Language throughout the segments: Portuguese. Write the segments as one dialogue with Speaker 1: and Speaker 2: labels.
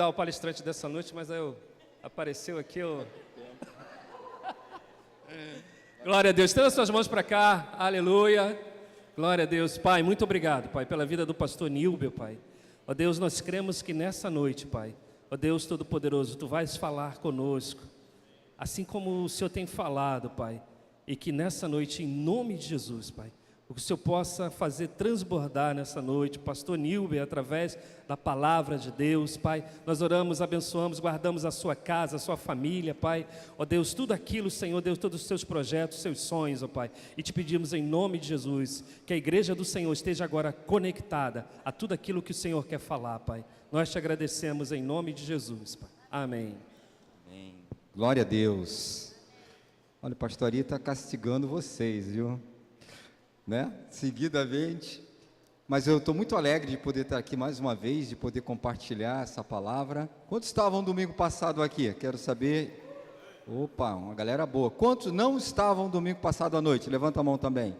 Speaker 1: convidar o palestrante dessa noite, mas aí apareceu aqui o... Glória a Deus. Estenda as suas mãos para cá. Aleluia. Glória a Deus. Pai, muito obrigado, Pai, pela vida do pastor Nilber, Pai. Ó Deus, nós cremos que nessa noite, Pai, ó Deus Todo-Poderoso, Tu vais falar conosco, assim como o Senhor tem falado, Pai, e que nessa noite, em nome de Jesus, Pai, o que o Senhor possa fazer transbordar nessa noite, pastor Nilber, através da palavra de Deus, Pai. Nós oramos, abençoamos, guardamos a sua casa, a sua família, Pai. Ó Deus, tudo aquilo, Senhor, Deus, todos os seus projetos, seus sonhos, ó Pai. E te pedimos em nome de Jesus, que a igreja do Senhor esteja agora conectada a tudo aquilo que o Senhor quer falar, Pai. Nós te agradecemos em nome de Jesus, Pai. Amém.
Speaker 2: Amém. Glória a Deus. Olha, o pastor Ari está castigando vocês, viu? Né? Seguidamente, mas eu estou muito alegre de poder estar aqui mais uma vez, de poder compartilhar essa palavra. Quantos estavam domingo passado aqui? Quero saber. Opa, uma galera boa. Quantos não estavam domingo passado à noite? Levanta a mão também.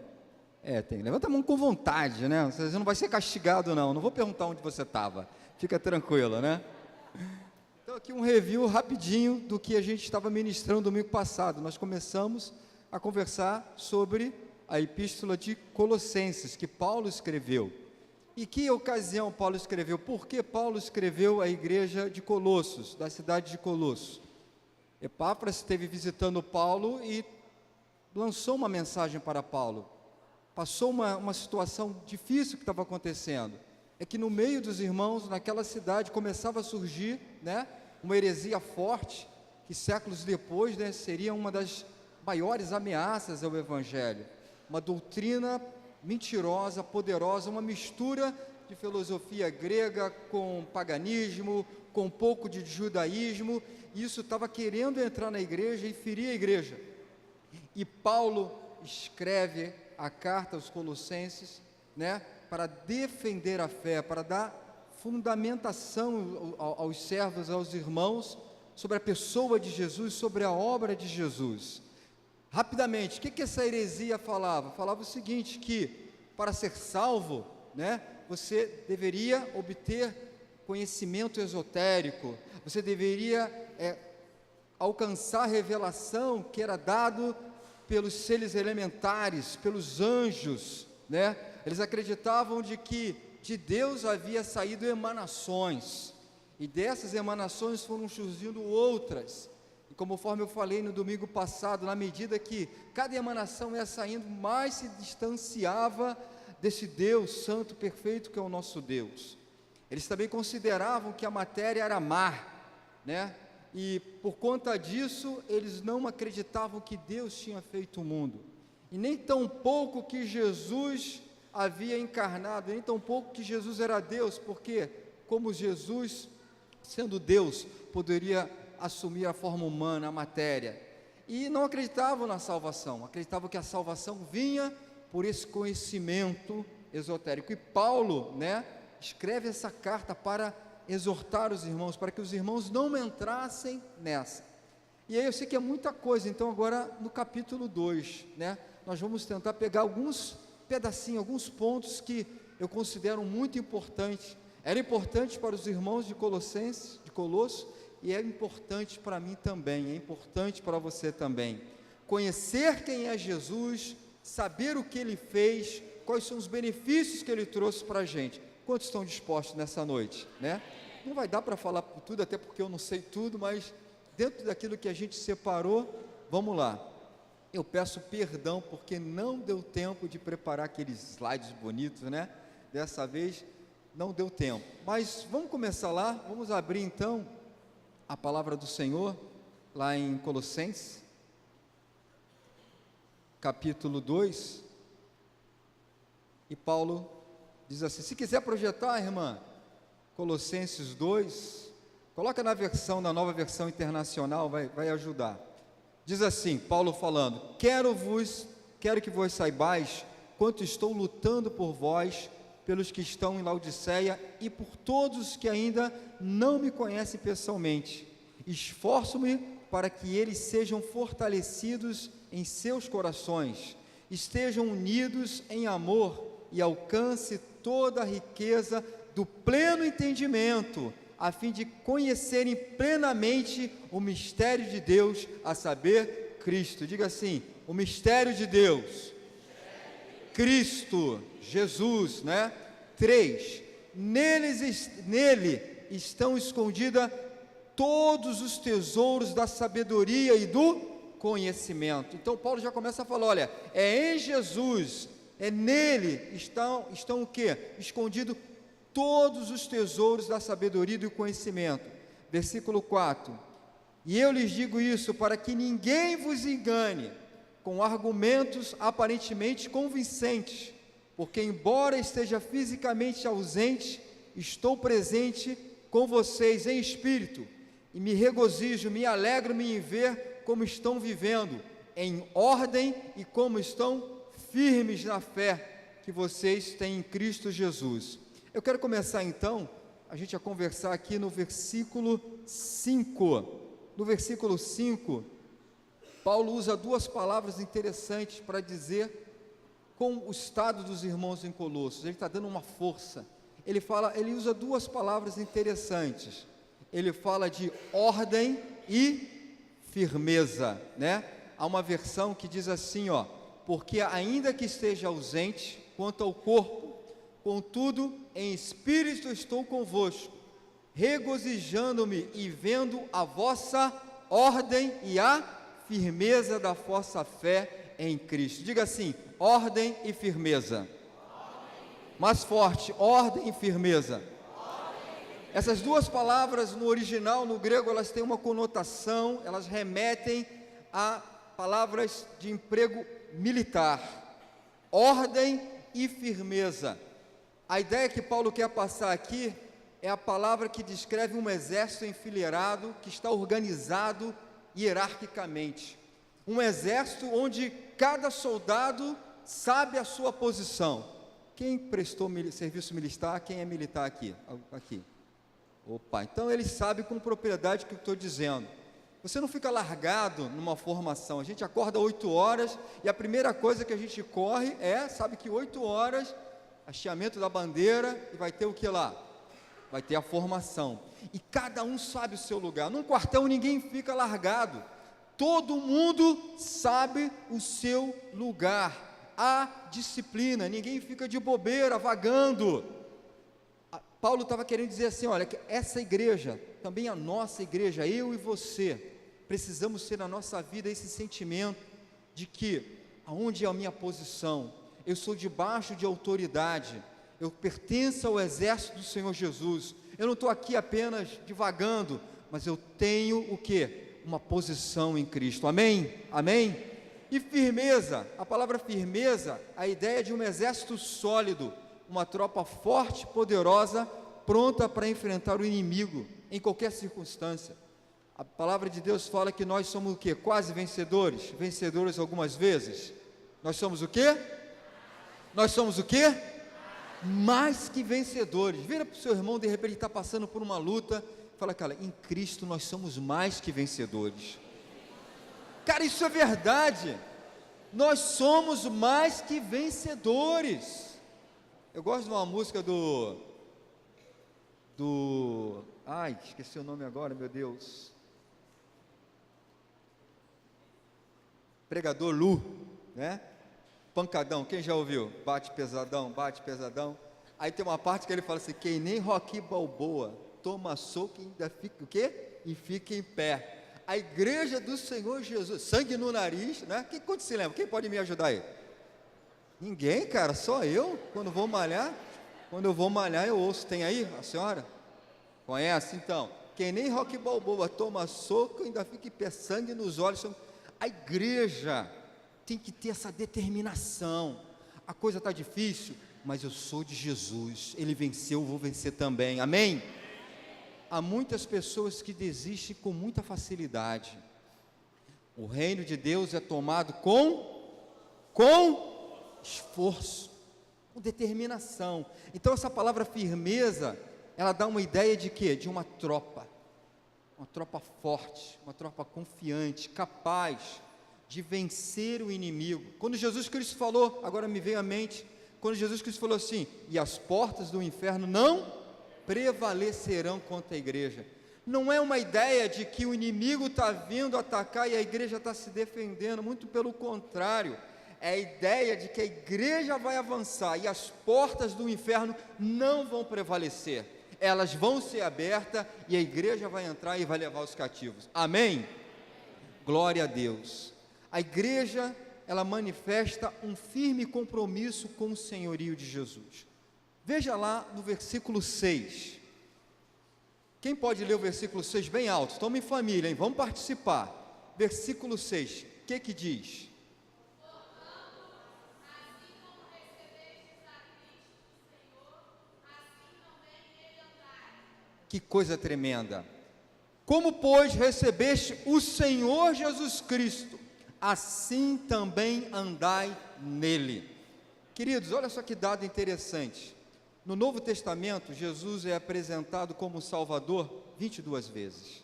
Speaker 2: Levanta a mão com vontade, né? Você não vai ser castigado, não vou perguntar onde você estava, fica tranquilo, né? Então aqui um review rapidinho do que a gente estava ministrando domingo passado. Nós começamos a conversar sobre a epístola de Colossenses, que Paulo escreveu. E que ocasião Paulo escreveu? Por que Paulo escreveu a igreja de Colossos, da cidade de Colossos? Epáfras esteve visitando Paulo e lançou uma mensagem para Paulo. Passou uma situação difícil que estava acontecendo. É que no meio dos irmãos, naquela cidade, começava a surgir, né, uma heresia forte, que séculos depois, né, seria uma das maiores ameaças ao Evangelho. Uma doutrina mentirosa, poderosa, uma mistura de filosofia grega com paganismo, com um pouco de judaísmo, e isso estava querendo entrar na igreja e ferir a igreja. E Paulo escreve a carta aos Colossenses, né, para defender a fé, para dar fundamentação aos servos, aos irmãos, sobre a pessoa de Jesus, sobre a obra de Jesus. Rapidamente, o que essa heresia falava? Falava o seguinte, que para ser salvo, né, você deveria obter conhecimento esotérico, você deveria alcançar a revelação que era dado pelos seres elementares, pelos anjos, né? Eles acreditavam de que de Deus havia saído emanações, e dessas emanações foram surgindo outras. E conforme eu falei no domingo passado, na medida que cada emanação ia saindo, mais se distanciava desse Deus santo, perfeito, que é o nosso Deus. Eles também consideravam que a matéria era má, né? E por conta disso, eles não acreditavam que Deus tinha feito o mundo. E nem tão pouco que Jesus havia encarnado, nem tão pouco que Jesus era Deus, porque como Jesus, sendo Deus, poderia assumir a forma humana, a matéria, e não acreditavam na salvação, acreditavam que a salvação vinha por esse conhecimento esotérico. E Paulo, né, escreve essa carta para exortar os irmãos, para que os irmãos não entrassem nessa. E aí eu sei que é muita coisa, então agora no capítulo 2, né, nós vamos tentar pegar alguns pedacinhos, alguns pontos que eu considero muito importantes. Era importante para os irmãos de Colossenses, de Colosso, e é importante para mim também, é importante para você também. Conhecer quem é Jesus, saber o que Ele fez, quais são os benefícios que Ele trouxe para a gente. Quantos estão dispostos nessa noite, né? Não vai dar para falar tudo, até porque eu não sei tudo, mas dentro daquilo que a gente separou, vamos lá. Eu peço perdão porque não deu tempo de preparar aqueles slides bonitos, né? Dessa vez não deu tempo, mas vamos começar lá, vamos abrir então a palavra do Senhor, lá em Colossenses, capítulo 2, e Paulo diz assim, se quiser projetar, irmã, Colossenses 2, coloca na nova versão internacional, vai ajudar. Diz assim, Paulo falando, quero que vos saibais, quanto estou lutando por vós, pelos que estão em Laodiceia e por todos que ainda não me conhecem pessoalmente. Esforço-me para que eles sejam fortalecidos em seus corações, estejam unidos em amor e alcance toda a riqueza do pleno entendimento, a fim de conhecerem plenamente o mistério de Deus, a saber, Cristo. Diga assim: o mistério de Deus, Cristo, Jesus, né? 3, nele estão escondidos todos os tesouros da sabedoria e do conhecimento. Então Paulo já começa a falar, olha, é em Jesus, é nele estão o quê? Escondidos todos os tesouros da sabedoria e do conhecimento. Versículo 4, e eu lhes digo isso para que ninguém vos engane com argumentos aparentemente convincentes, porque embora esteja fisicamente ausente, estou presente com vocês em espírito, e me regozijo, me alegro em ver como estão vivendo, em ordem e como estão firmes na fé que vocês têm em Cristo Jesus. Eu quero começar então, a gente a conversar aqui no versículo 5. No versículo 5, Paulo usa duas palavras interessantes para dizer com o estado dos irmãos em Colossos. Ele está dando uma força. Ele usa duas palavras interessantes. Ele fala de ordem e firmeza, né? Há uma versão que diz assim, ó: porque ainda que esteja ausente quanto ao corpo, contudo em espírito estou convosco, regozijando-me e vendo a vossa ordem e a firmeza da vossa fé em Cristo. Diga assim: ordem e firmeza. Mais forte: ordem e firmeza. Essas duas palavras no original, no grego, elas têm uma conotação, elas remetem a palavras de emprego militar. Ordem e firmeza. A ideia que Paulo quer passar aqui é a palavra que descreve um exército enfileirado, que está organizado hierarquicamente. Um exército onde cada soldado sabe a sua posição. Quem prestou serviço militar, quem é militar aqui? Aqui. Opa, então ele sabe com propriedade o que eu estou dizendo. Você não fica largado numa formação. A gente acorda 8 horas e a primeira coisa que a gente corre sabe que 8 horas, hasteamento da bandeira, e vai ter o que lá? Vai ter a formação. E cada um sabe o seu lugar. Num quartel ninguém fica largado. Todo mundo sabe o seu lugar. Há disciplina, ninguém fica de bobeira, vagando. Paulo estava querendo dizer assim, olha, que essa igreja, também a nossa igreja, eu e você, precisamos ter na nossa vida esse sentimento de que, aonde é a minha posição, eu sou debaixo de autoridade, eu pertenço ao exército do Senhor Jesus, eu não estou aqui apenas divagando, mas eu tenho o quê? Uma posição em Cristo, amém? Amém? E firmeza, a palavra firmeza, a ideia de um exército sólido, uma tropa forte, poderosa, pronta para enfrentar o inimigo, em qualquer circunstância. A palavra de Deus fala que nós somos o quê? Quase vencedores, vencedores algumas vezes. Nós somos o quê? Nós somos o quê? Mais que vencedores. Vira para o seu irmão, de repente ele está passando por uma luta, fala, cara, em Cristo nós somos mais que vencedores. Cara, isso é verdade. Nós somos mais que vencedores. Eu gosto de uma música ai, esqueci o nome agora, meu Deus. Pregador Lu, né? Pancadão, quem já ouviu? Bate pesadão. Aí tem uma parte que ele fala assim, quem nem Rocky Balboa toma soco e ainda fica o quê? E fica em pé. A igreja do Senhor Jesus, sangue no nariz, né? Quem se lembra? Quem pode me ajudar aí? Ninguém, cara, só eu, quando eu vou malhar eu ouço. Tem aí a senhora? Conhece? Então, quem nem Rocky Balboa toma soco, ainda fica em pé, sangue nos olhos. A igreja tem que ter essa determinação. A coisa está difícil, mas eu sou de Jesus, Ele venceu, eu vou vencer também, amém? Há muitas pessoas que desistem com muita facilidade. O reino de Deus é tomado com esforço, com determinação. Então essa palavra firmeza, ela dá uma ideia de quê? De uma tropa forte, uma tropa confiante, capaz de vencer o inimigo. Quando Jesus Cristo falou, agora me veio à mente, quando Jesus Cristo falou assim, e as portas do inferno não prevalecerão contra a igreja. Não é uma ideia de que o inimigo está vindo atacar e a igreja está se defendendo, muito pelo contrário, é a ideia de que a igreja vai avançar e as portas do inferno não vão prevalecer, elas vão ser abertas e a igreja vai entrar e vai levar os cativos. Amém? Glória a Deus. A igreja, ela manifesta um firme compromisso com o senhorio de Jesus. Veja lá no versículo 6. Quem pode ler o versículo 6 bem alto? Estamos em família, hein? Vamos participar. Versículo 6, o que diz? Que coisa tremenda! Como, pois, recebeste o Senhor Jesus Cristo, assim também andai nele. Queridos, olha só que dado interessante. No Novo Testamento, Jesus é apresentado como Salvador 22 vezes.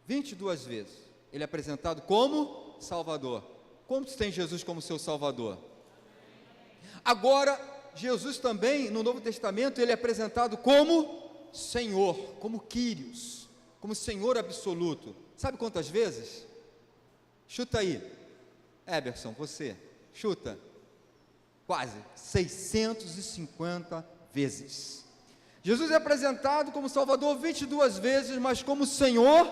Speaker 2: 22 vezes. Ele é apresentado como Salvador. Quantos tem Jesus como seu Salvador? Agora, Jesus também, no Novo Testamento, ele é apresentado como Senhor, como Kyrios, como Senhor absoluto. Sabe quantas vezes? Chuta aí. Eberson, você, chuta. Quase 650 vezes. Jesus é apresentado como Salvador 22 vezes, mas como Senhor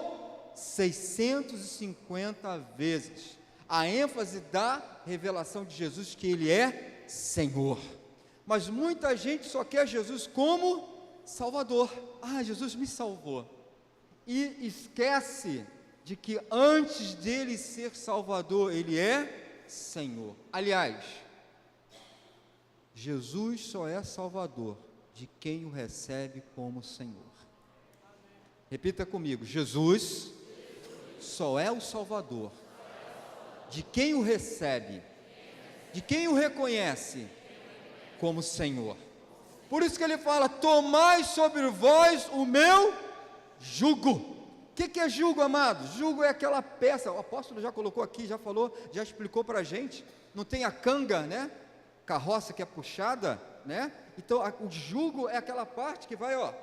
Speaker 2: 650 vezes. A ênfase da revelação de Jesus que Ele é Senhor. Mas muita gente só quer Jesus como Salvador. Ah, Jesus me salvou. E esquece de que antes dele ser Salvador, Ele é Senhor. Aliás, Jesus só é Salvador de quem o recebe como Senhor. Repita comigo: Jesus só é o Salvador de quem o recebe, de quem o reconhece como Senhor. Por isso que ele fala: tomai sobre vós o meu jugo. O que é jugo, amados? Jugo é aquela peça, o apóstolo já colocou aqui, já falou, já explicou para a gente. Não tem a canga, né? Carroça que é puxada, né? Então o jugo é aquela parte que vai, ó,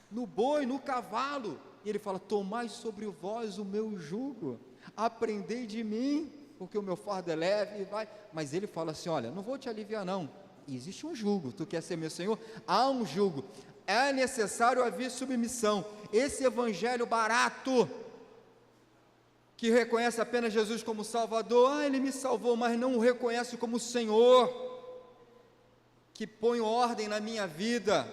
Speaker 2: no boi, no cavalo. E ele fala: tomai sobre vós o meu jugo, aprendei de mim, porque o meu fardo é leve e vai. Mas ele fala assim: olha, não vou te aliviar não, existe um jugo. Tu quer ser meu Senhor? Há um jugo, é necessário haver submissão. Esse evangelho barato, que reconhece apenas Jesus como Salvador, Ele me salvou, mas não o reconhece como Senhor, que põe ordem na minha vida,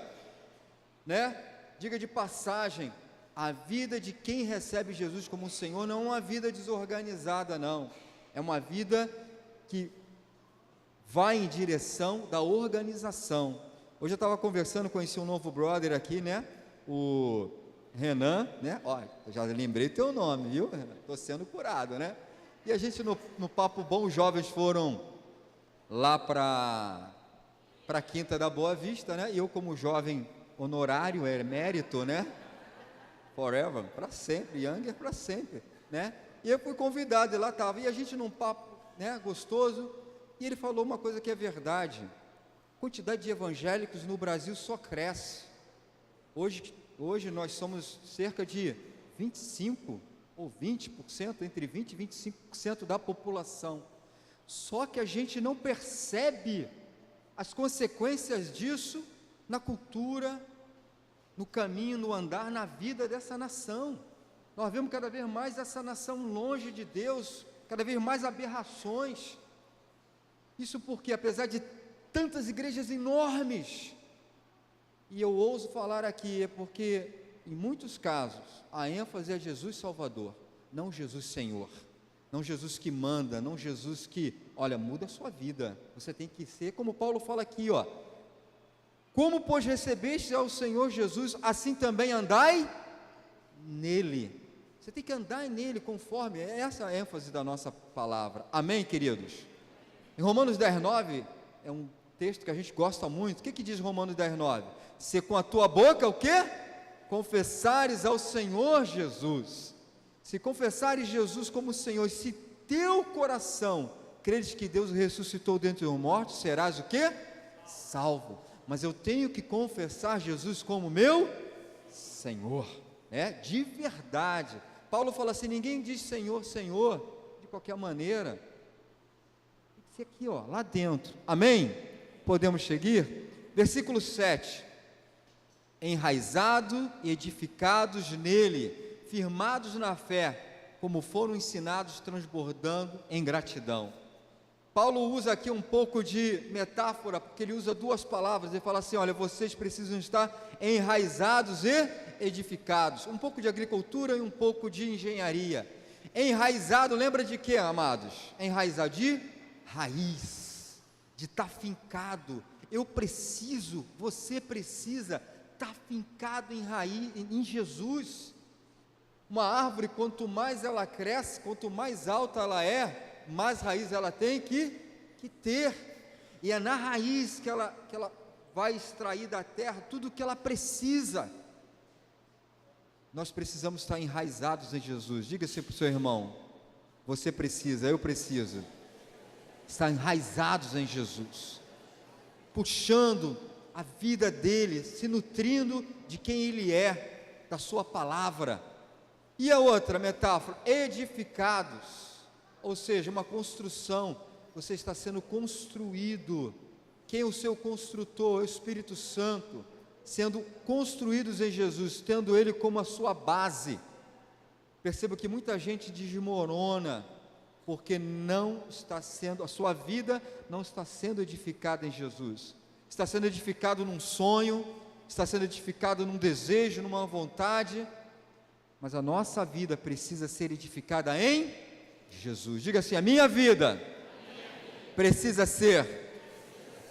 Speaker 2: né? Diga de passagem, a vida de quem recebe Jesus como Senhor não é uma vida desorganizada, não, é uma vida que vai em direção da organização. Hoje eu estava conversando, conheci um novo brother aqui, né? O Renan, né? Olha, eu já lembrei teu nome, viu? Estou sendo curado, né? E a gente no Papo Bom, os jovens foram lá para a Quinta da Boa Vista, né? E eu, como jovem honorário, emérito, né? Forever, para sempre, Younger para sempre, né? E eu fui convidado, e lá estava, e a gente num papo, né, gostoso, e ele falou uma coisa que é verdade: a quantidade de evangélicos no Brasil só cresce. Hoje nós somos cerca de 25 ou 20%, entre 20% e 25% da população. Só que a gente não percebe as consequências disso na cultura, no caminho, no andar, na vida dessa nação. Nós vemos cada vez mais essa nação longe de Deus, cada vez mais aberrações. Isso porque, apesar de tantas igrejas enormes, e eu ouso falar aqui, é porque, em muitos casos, a ênfase é Jesus Salvador, não Jesus Senhor, não Jesus que manda, não Jesus que, olha, muda a sua vida. Você tem que ser, como Paulo fala aqui, ó: como, pois, recebeste ao Senhor Jesus, assim também andai nele. Você tem que andar nele, conforme, é essa a ênfase da nossa palavra. Amém, queridos? Em Romanos 10:9, é um texto que a gente gosta muito. O que diz Romanos 10:9? Se com a tua boca, o quê? Confessares ao Senhor Jesus. Se confessares Jesus como Senhor, se teu coração creres que Deus ressuscitou dentre os mortos, serás o quê? Salvo. mas eu tenho que confessar Jesus como meu Senhor, de verdade. Paulo fala assim: ninguém diz Senhor, Senhor, de qualquer maneira. Tem que ser aqui, lá dentro. Amém? Podemos seguir? Versículo 7. Enraizados e edificados nele, firmados na fé, como foram ensinados, transbordando em gratidão. Paulo usa aqui um pouco de metáfora, porque ele usa duas palavras. Ele fala assim: olha, vocês precisam estar enraizados e edificados. Um pouco de agricultura e um pouco de engenharia. Enraizado, lembra de quê, amados? Enraizado de raiz, de estar fincado. Eu preciso, você precisa estar fincado em raiz, em Jesus. Uma árvore, quanto mais ela cresce, quanto mais alta ela é, mais raiz ela tem que ter, e é na raiz que ela vai extrair da terra tudo o que ela precisa. Nós precisamos estar enraizados em Jesus. Diga assim para o seu irmão: você precisa, eu preciso estar enraizados em Jesus, puxando a vida dele, se nutrindo de quem ele é, da sua palavra. E a outra metáfora, edificados, ou seja, uma construção. Você está sendo construído. Quem é o seu construtor? É o Espírito Santo, sendo construídos em Jesus, tendo ele como a sua base. Perceba que muita gente desmorona, porque não está sendo, a sua vida não está sendo edificada em Jesus. Está sendo edificado num sonho, está sendo edificado num desejo, numa vontade, mas a nossa vida precisa ser edificada em Jesus. Diga assim: a minha vida precisa ser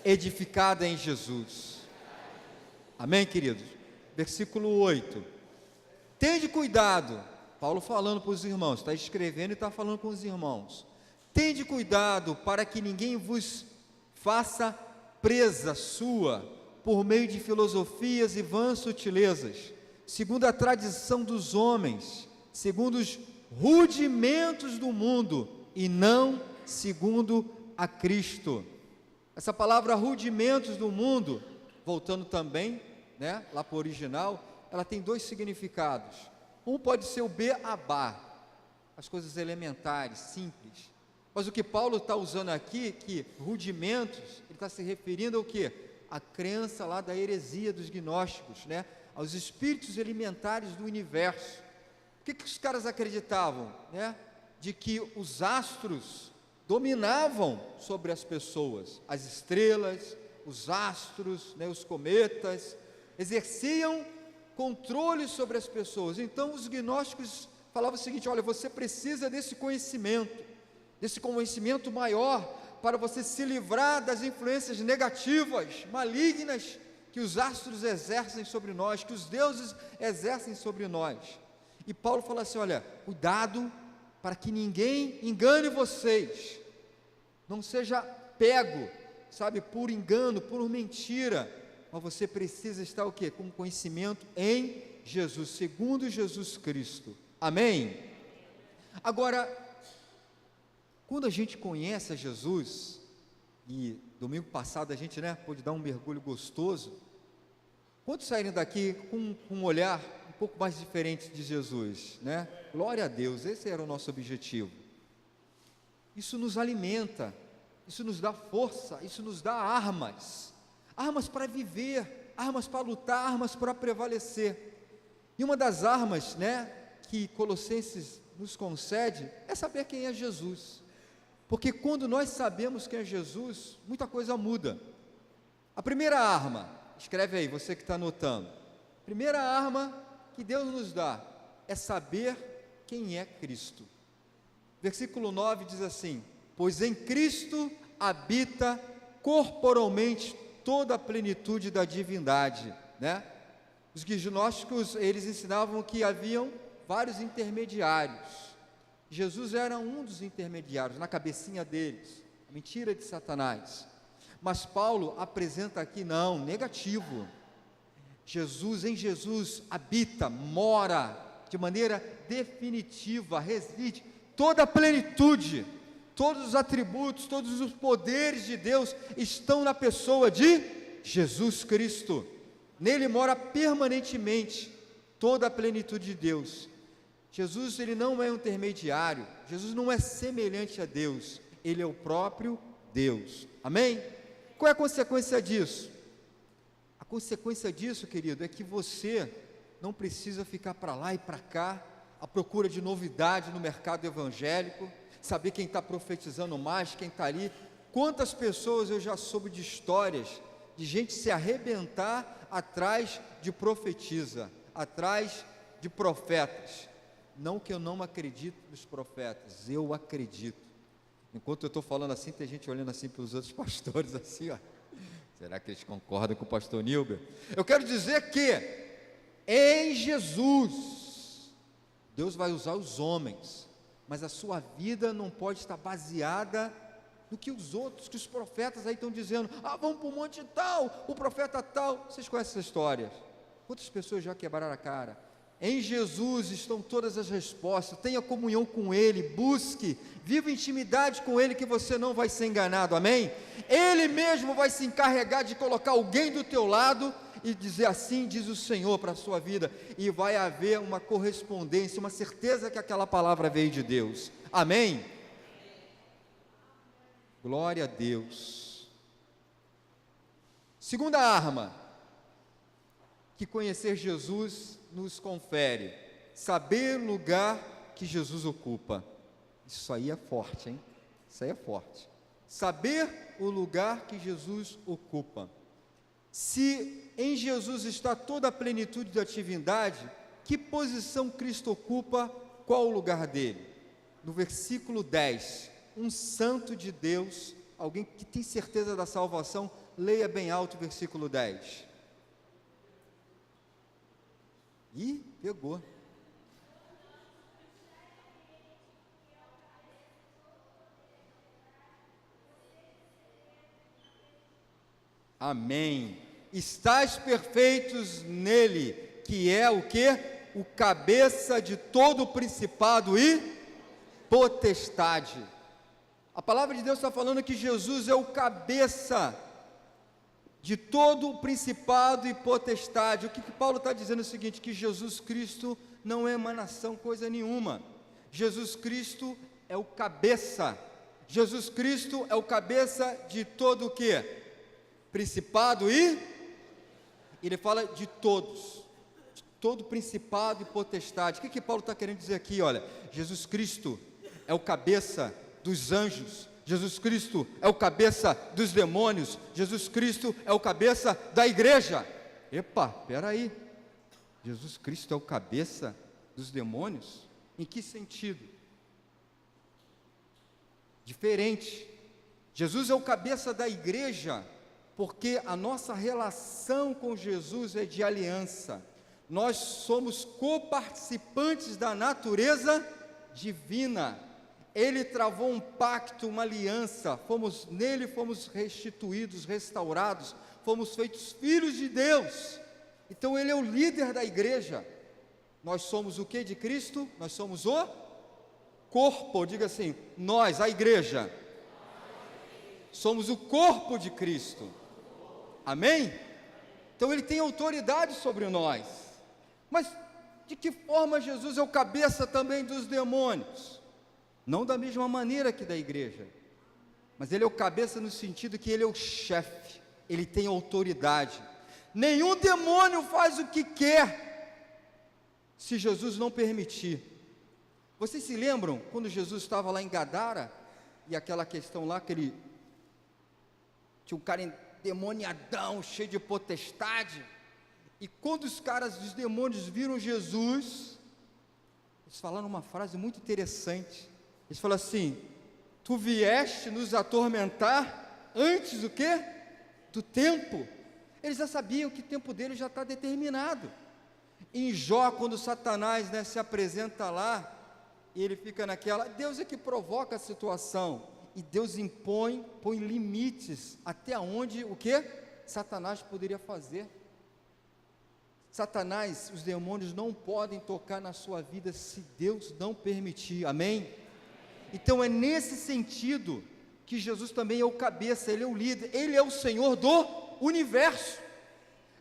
Speaker 2: edificada em Jesus. Amém, queridos? Versículo 8. Tende cuidado, Paulo falando para os irmãos, está escrevendo e está falando com os irmãos. Tende cuidado para que ninguém vos faça presa sua, por meio de filosofias e vãs sutilezas, segundo a tradição dos homens, segundo os rudimentos do mundo, e não segundo a Cristo. Essa palavra rudimentos do mundo, voltando também, lá para o original, ela tem dois significados. Um pode ser o beabá, as coisas elementares, simples. Mas o que Paulo está usando aqui, que rudimentos, ele está se referindo ao quê? A crença lá da heresia dos gnósticos, aos espíritos elementares do universo. O que os caras acreditavam? De que os astros dominavam sobre as pessoas, as estrelas, os astros, os cometas, exerciam controle sobre as pessoas. Então os gnósticos falavam o seguinte: olha, você precisa desse conhecimento maior, para você se livrar das influências negativas, malignas, que os astros exercem sobre nós, que os deuses exercem sobre nós. E Paulo fala assim: olha, cuidado para que ninguém engane vocês, não seja pego, por engano, por mentira, mas você precisa estar o quê? Com conhecimento em Jesus, segundo Jesus Cristo. Amém? Agora, quando a gente conhece a Jesus, e domingo passado a gente pôde dar um mergulho gostoso, quantos saíram daqui com um olhar um pouco mais diferente de Jesus, Glória a Deus, esse era o nosso objetivo. Isso nos alimenta, isso nos dá força, isso nos dá armas para viver, armas para lutar, armas para prevalecer. E uma das armas, que Colossenses nos concede, é saber quem é Jesus. Porque quando nós sabemos quem é Jesus, muita coisa muda. A primeira arma, escreve aí, você que está anotando, a primeira arma que Deus nos dá é saber quem é Cristo. Versículo 9 diz assim: pois em Cristo habita corporalmente toda a plenitude da divindade. Os gnósticos, eles ensinavam que haviam vários intermediários. Jesus era um dos intermediários, na cabecinha deles, a mentira de Satanás. Mas Paulo apresenta aqui, não, negativo. Em Jesus habita, mora, de maneira definitiva, reside, toda a plenitude, todos os atributos, todos os poderes de Deus estão na pessoa de Jesus Cristo. Nele mora permanentemente toda a plenitude de Deus. Jesus, ele não é um intermediário, Jesus não é semelhante a Deus, ele é o próprio Deus. Amém? Qual é a consequência disso? A consequência disso, querido, é que você não precisa ficar para lá e para cá, à procura de novidade no mercado evangélico, saber quem está profetizando mais, quem está ali. Quantas pessoas eu já soube de histórias, de gente se arrebentar atrás de profetisa, atrás de profetas. Não que eu não acredito nos profetas, eu acredito. Enquanto eu estou falando assim, tem gente olhando assim para os outros pastores, assim, ó. Será que eles concordam com o pastor Nilber? Eu quero dizer que, em Jesus, Deus vai usar os homens, mas a sua vida não pode estar baseada no que os outros, que os profetas aí estão dizendo. Vamos para o monte tal, o profeta tal. Vocês conhecem essa história? Quantas pessoas já quebraram a cara? Em Jesus estão todas as respostas. Tenha comunhão com Ele, busque, viva intimidade com Ele, que você não vai ser enganado, amém? Ele mesmo vai se encarregar de colocar alguém do teu lado e dizer assim diz o Senhor para a sua vida, e vai haver uma correspondência, uma certeza que aquela palavra veio de Deus, amém? Glória a Deus. Segunda arma que conhecer Jesus nos confere: saber o lugar que Jesus ocupa. Isso aí é forte, hein? Isso aí é forte. Saber o lugar que Jesus ocupa. Se em Jesus está toda a plenitude da divindade, que posição Cristo ocupa? Qual o lugar dele? No versículo 10, um santo de Deus, alguém que tem certeza da salvação, leia bem alto o versículo 10. Ih, pegou. Amém. Estais perfeitos nele, que é o quê? O cabeça de todo principado e potestade. A palavra de Deus está falando que Jesus é o cabeça de todo o principado e potestade. O que Paulo está dizendo é o seguinte: que Jesus Cristo não é emanação coisa nenhuma. Jesus Cristo é o cabeça. Jesus Cristo é o cabeça de todo o quê? Principado e... Ele fala de todos, de todo principado e potestade. O que Paulo está querendo dizer aqui? Olha, Jesus Cristo é o cabeça dos anjos, Jesus Cristo é o cabeça dos demônios, Jesus Cristo é o cabeça da igreja. Epa, peraí, Jesus Cristo é o cabeça dos demônios? Em que sentido? Diferente. Jesus é o cabeça da igreja, porque a nossa relação com Jesus é de aliança. Nós somos coparticipantes da natureza divina. Ele travou um pacto, uma aliança, nele fomos restituídos, restaurados, fomos feitos filhos de Deus. Então ele é o líder da igreja. Nós somos o que de Cristo? Nós somos o corpo, diga assim, nós, a igreja, somos o corpo de Cristo, amém? Então ele tem autoridade sobre nós. Mas de que forma Jesus é o cabeça também dos demônios? Não da mesma maneira que da igreja, mas ele é o cabeça no sentido que ele é o chefe, ele tem autoridade. Nenhum demônio faz o que quer, se Jesus não permitir. Vocês se lembram, quando Jesus estava lá em Gadara, e aquela questão lá, que ele tinha um cara endemoniadão, cheio de potestade, e quando os demônios viram Jesus, eles falaram uma frase muito interessante. Eles falaram assim: tu vieste nos atormentar antes do quê? Do tempo. Eles já sabiam que o tempo dele já está determinado. Em Jó, quando Satanás, se apresenta lá, e ele fica naquela, Deus é que provoca a situação, e Deus põe limites, até onde, o que? Satanás poderia fazer. Satanás, os demônios não podem tocar na sua vida, se Deus não permitir, amém? Então é nesse sentido, que Jesus também é o cabeça, ele é o líder, ele é o Senhor do universo.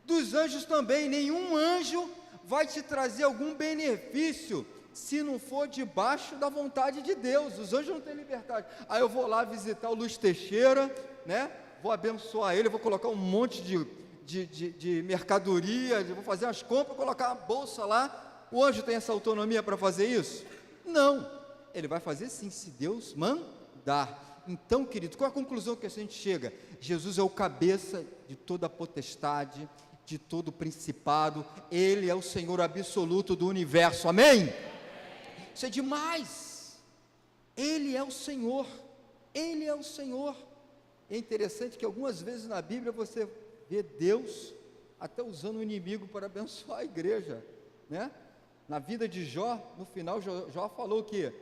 Speaker 2: Dos anjos também, nenhum anjo vai te trazer algum benefício se não for debaixo da vontade de Deus. Os anjos não têm liberdade. Aí eu vou lá visitar o Luiz Teixeira, né? Vou abençoar ele, vou colocar um monte de mercadoria, vou fazer umas compras, colocar uma bolsa lá. O anjo tem essa autonomia para fazer isso? Não. Ele vai fazer sim, se Deus mandar. Então, querido, qual a conclusão que a gente chega? Jesus é o cabeça de toda a potestade, de todo o principado. Ele é o Senhor absoluto do universo, amém? Isso é demais. Ele é o Senhor, Ele é o Senhor. É interessante que algumas vezes na Bíblia você vê Deus até usando o inimigo para abençoar a igreja, né? Na vida de Jó, no final, Jó falou que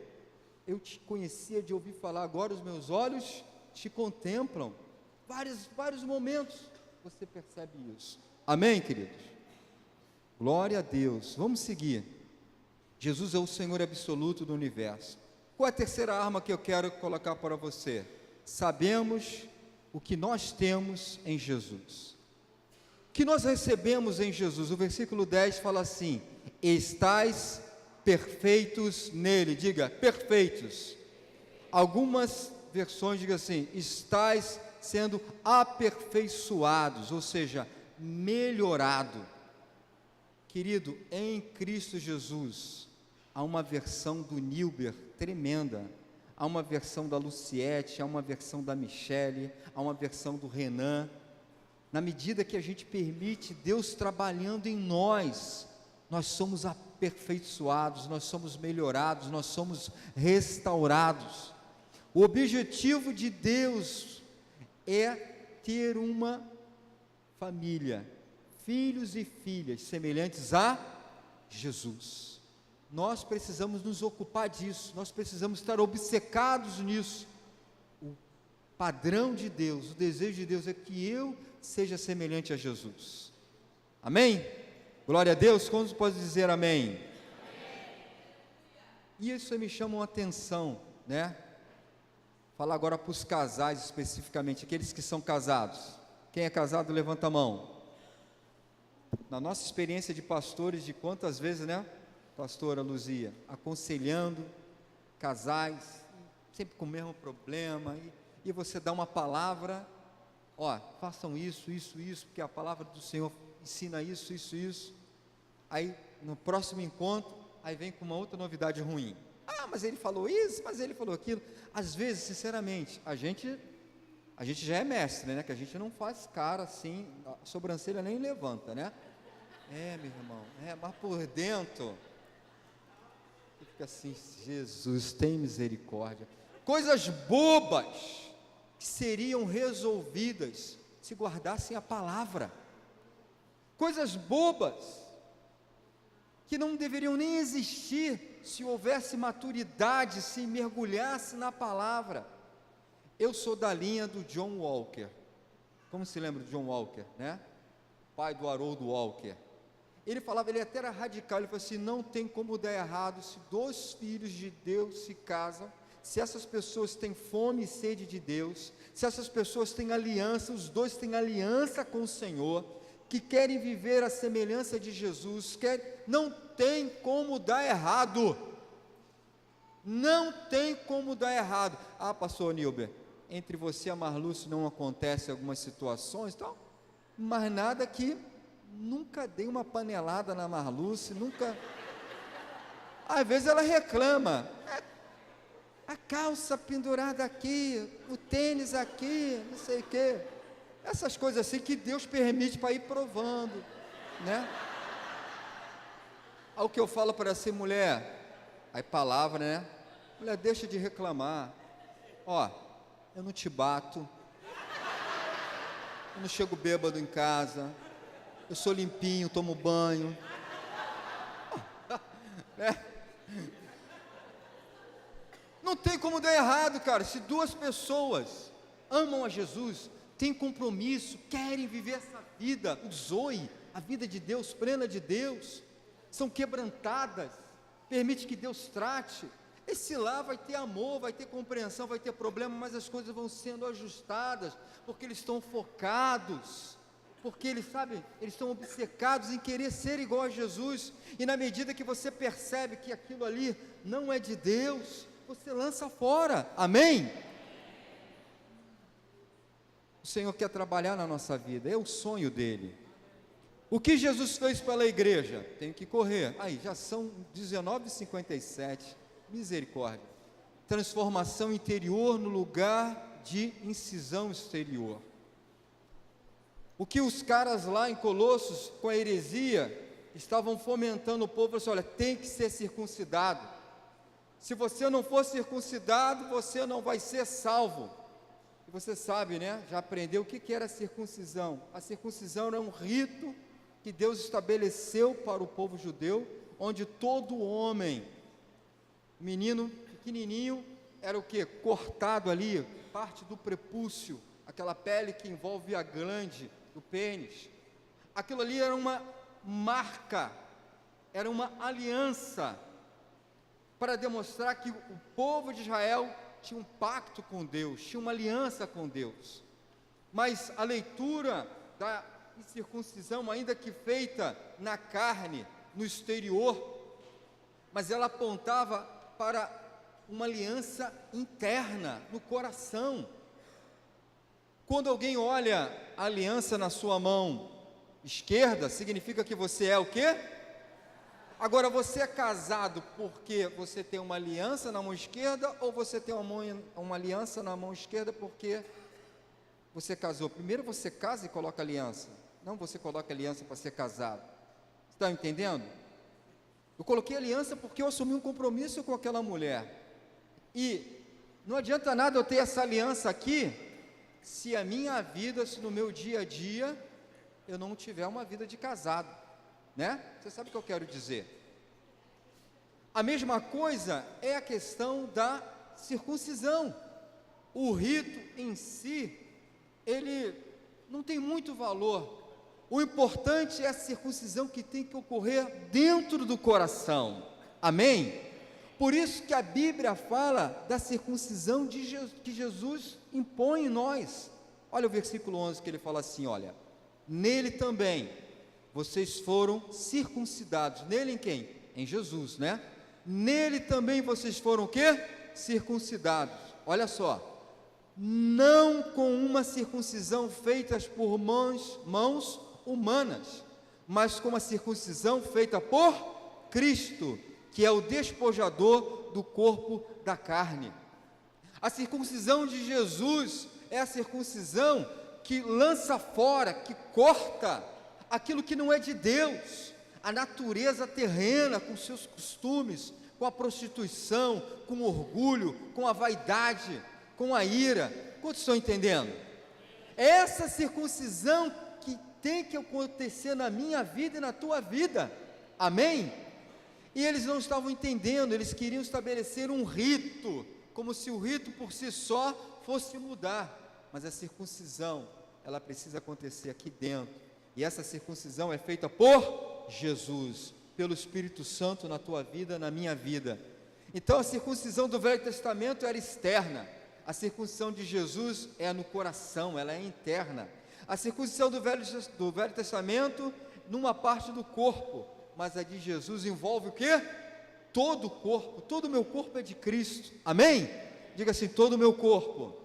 Speaker 2: eu te conhecia de ouvir falar, agora os meus olhos te contemplam. Vários momentos você percebe isso. Amém, queridos? Glória a Deus. Vamos seguir. Jesus é o Senhor absoluto do universo. Qual é a terceira arma que eu quero colocar para você? Sabemos o que nós temos em Jesus. O que nós recebemos em Jesus? O versículo 10 fala assim: estais perfeitos nele. Diga, perfeitos. Algumas versões digam assim: estais sendo aperfeiçoados, ou seja, melhorado. Querido, em Cristo Jesus, há uma versão do Nilber tremenda, há uma versão da Luciete, há uma versão da Michele, há uma versão do Renan. Na medida que a gente permite Deus trabalhando em nós, nós somos aperfeiçoados, nós somos melhorados, nós somos restaurados. O objetivo de Deus é ter uma família, filhos e filhas semelhantes a Jesus. Nós precisamos nos ocupar disso, nós precisamos estar obcecados nisso. O padrão de Deus, o desejo de Deus é que eu seja semelhante a Jesus. Amém? Glória a Deus. Quantos podem dizer amém? Amém. E isso me chama uma atenção, né? Falar agora para os casais especificamente, aqueles que são casados. Quem é casado, levanta a mão. Na nossa experiência de pastores, de quantas vezes, né, pastora Luzia, aconselhando casais, sempre com o mesmo problema, e você dá uma palavra, ó, façam isso, porque a palavra do Senhor ensina isso. Aí, no próximo encontro, aí vem com uma outra novidade ruim. Ah, mas ele falou isso, mas ele falou aquilo. Às vezes, sinceramente, a gente já é mestre, né? Que a gente não faz cara assim, a sobrancelha nem levanta, né? É, meu irmão, mas por dentro, fica assim: Jesus, tem misericórdia. Coisas bobas que seriam resolvidas se guardassem a palavra. Coisas bobas que não deveriam nem existir se houvesse maturidade, se mergulhasse na palavra. Eu sou da linha do John Walker. Como se lembra de John Walker, né? Pai do Haroldo Walker. Ele falava, ele até era radical, ele falou assim: não tem como dar errado se dois filhos de Deus se casam, se essas pessoas têm fome e sede de Deus, se essas pessoas têm aliança, os dois têm aliança com o Senhor, que querem viver a semelhança de Jesus, não tem como dar errado. Não tem como dar errado. Ah, pastor Nilber, entre você e a Marluce não acontece algumas situações, tal, mas nada que nunca dei uma panelada na Marluce, nunca. Às vezes ela reclama, a calça pendurada aqui, o tênis aqui, não sei o quê, essas coisas assim que Deus permite para ir provando, né? Aí o que eu falo para essa mulher, aí palavra, né? Mulher, deixa de reclamar. Ó, eu não te bato, eu não chego bêbado em casa, eu sou limpinho, tomo banho, né? Não tem como dar errado, cara. Se duas pessoas amam a Jesus, têm compromisso, querem viver essa vida, o Zoe, a vida de Deus, plena de Deus, são quebrantadas, permite que Deus trate. Esse lá vai ter amor, vai ter compreensão, vai ter problema, mas as coisas vão sendo ajustadas, porque eles estão focados porque eles, sabe, eles estão obcecados em querer ser igual a Jesus, e na medida que você percebe que aquilo ali não é de Deus, você lança fora, amém? O Senhor quer trabalhar na nossa vida, é o sonho dele. O que Jesus fez pela igreja? Tenho que correr, aí já são 19h57, misericórdia. Transformação interior no lugar de incisão exterior. O que os caras lá em Colossos, com a heresia, estavam fomentando o povo, assim, olha, tem que ser circuncidado. Se você não for circuncidado, você não vai ser salvo. E você sabe, né? Já aprendeu o que era a circuncisão. A circuncisão era um rito que Deus estabeleceu para o povo judeu, onde todo homem, menino pequenininho, era o que? Cortado ali, parte do prepúcio, aquela pele que envolve a glande do pênis. Aquilo ali era uma marca, era uma aliança, para demonstrar que o povo de Israel tinha um pacto com Deus, tinha uma aliança com Deus. Mas a leitura da circuncisão, ainda que feita na carne, no exterior, mas ela apontava para uma aliança interna, no coração. Quando alguém olha a aliança na sua mão esquerda, significa que você é o quê? Agora, você é casado porque você tem uma aliança na mão esquerda, ou você tem uma aliança na mão esquerda porque você casou? Primeiro você casa e coloca aliança, não você coloca aliança para ser casado. Está entendendo? Eu coloquei aliança porque eu assumi um compromisso com aquela mulher, e não adianta nada eu ter essa aliança aqui, se a minha vida, se no meu dia a dia, eu não tiver uma vida de casado, né? Você sabe o que eu quero dizer? A mesma coisa é a questão da circuncisão. O rito em si, ele não tem muito valor. O importante é a circuncisão que tem que ocorrer dentro do coração, amém? Por isso que a Bíblia fala da circuncisão que Jesus impõe em nós. Olha o versículo 11 que ele fala assim, olha: nele também vocês foram circuncidados. Nele em quem? Em Jesus, né? Nele também vocês foram o quê? Circuncidados. Olha só. Não com uma circuncisão feita por mãos humanas, mas com uma circuncisão feita por Cristo, que é o despojador do corpo da carne. A circuncisão de Jesus é a circuncisão que lança fora, que corta aquilo que não é de Deus, a natureza terrena, com seus costumes, com a prostituição, com o orgulho, com a vaidade, com a ira. Quantos estão entendendo? Essa circuncisão que tem que acontecer na minha vida e na tua vida, amém? E eles não estavam entendendo, eles queriam estabelecer um rito, como se o rito por si só fosse mudar, mas a circuncisão, ela precisa acontecer aqui dentro, e essa circuncisão é feita por Jesus, pelo Espírito Santo na tua vida, na minha vida. Então a circuncisão do Velho Testamento era externa, a circuncisão de Jesus é no coração, ela é interna. A circuncisão do Velho Testamento, numa parte do corpo, mas a de Jesus envolve o quê? Todo o corpo. Todo o meu corpo é de Cristo, amém? Diga assim: todo o meu corpo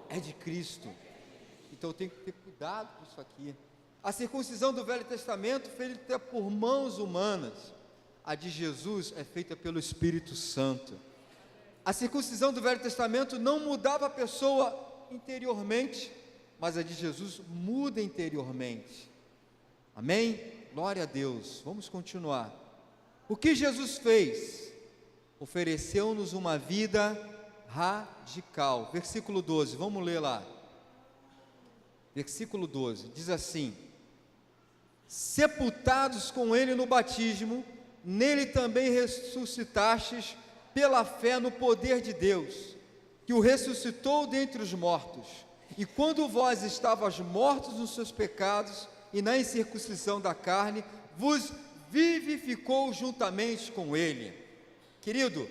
Speaker 2: é de Cristo. Então eu tenho que ter cuidado com isso aqui. A circuncisão do Velho Testamento feita por mãos humanas, a de Jesus é feita pelo Espírito Santo. A circuncisão do Velho Testamento não mudava a pessoa interiormente, mas a de Jesus muda interiormente, amém? Glória a Deus. Vamos continuar. O que Jesus fez? Ofereceu-nos uma vida radical. Versículo 12, vamos ler lá. Versículo 12, diz assim: sepultados com ele no batismo, nele também ressuscitastes pela fé no poder de Deus, que o ressuscitou dentre os mortos, e quando vós estavas mortos nos seus pecados e na incircuncisão da carne, vos vivificou juntamente com ele. Querido,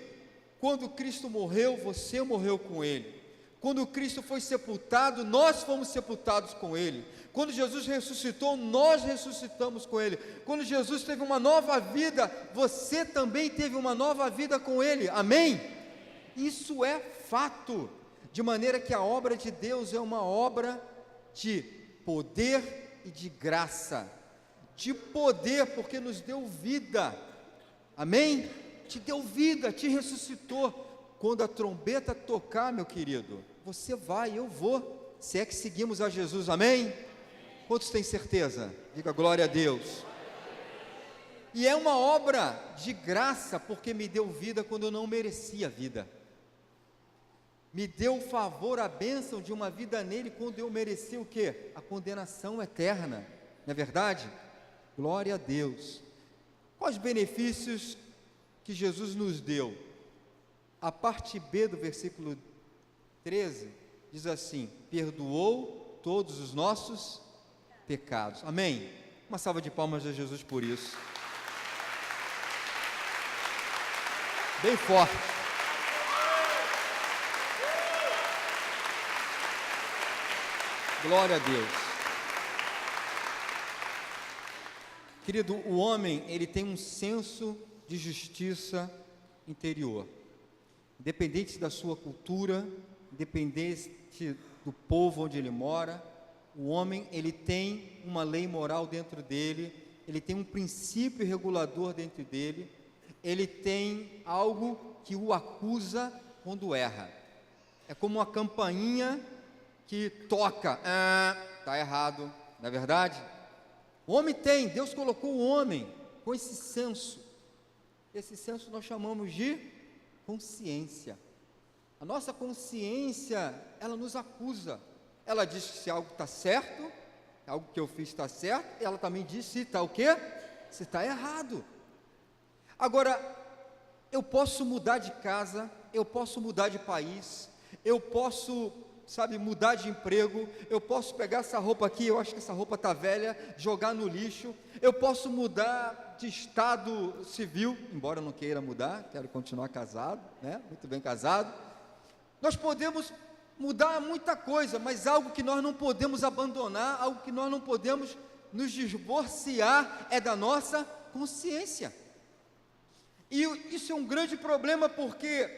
Speaker 2: quando Cristo morreu, você morreu com ele. Quando Cristo foi sepultado, nós fomos sepultados com ele. Quando Jesus ressuscitou, nós ressuscitamos com Ele. Quando Jesus teve uma nova vida, você também teve uma nova vida com Ele, amém? Isso é fato, de maneira que a obra de Deus é uma obra de poder e de graça, de poder, porque nos deu vida, amém? Te deu vida, te ressuscitou. Quando a trombeta tocar, meu querido, você vai, eu vou, se é que seguimos a Jesus, amém? Quantos têm certeza? Diga glória a Deus. E é uma obra de graça, porque me deu vida quando eu não merecia vida, me deu o favor, a bênção de uma vida nele, quando eu merecia o quê? A condenação eterna, não é verdade? Glória a Deus. Quais benefícios que Jesus nos deu? A parte B do versículo 13, diz assim: perdoou todos os nossos pecados, amém? Uma salva de palmas a Jesus por isso, bem forte. Glória a Deus. Querido, o homem, ele tem um senso de justiça interior, independente da sua cultura, independente do povo onde ele mora. O homem, ele tem uma lei moral dentro dele, ele tem um princípio regulador dentro dele, ele tem algo que o acusa quando erra. É como uma campainha que toca, está errado, não é verdade? O homem tem, Deus colocou o homem com esse senso nós chamamos de consciência. A nossa consciência, ela nos acusa, ela diz que se algo está certo, algo que eu fiz está certo, ela também diz se está o quê? Se está errado. Agora, eu posso mudar de casa, eu posso mudar de país, eu posso, mudar de emprego, eu posso pegar essa roupa aqui, eu acho que essa roupa está velha, jogar no lixo, eu posso mudar de estado civil, embora eu não queira mudar, quero continuar casado, né? Muito bem casado. Nós podemos mudar muita coisa, mas algo que nós não podemos abandonar, algo que nós não podemos nos divorciar, é da nossa consciência. E isso é um grande problema, porque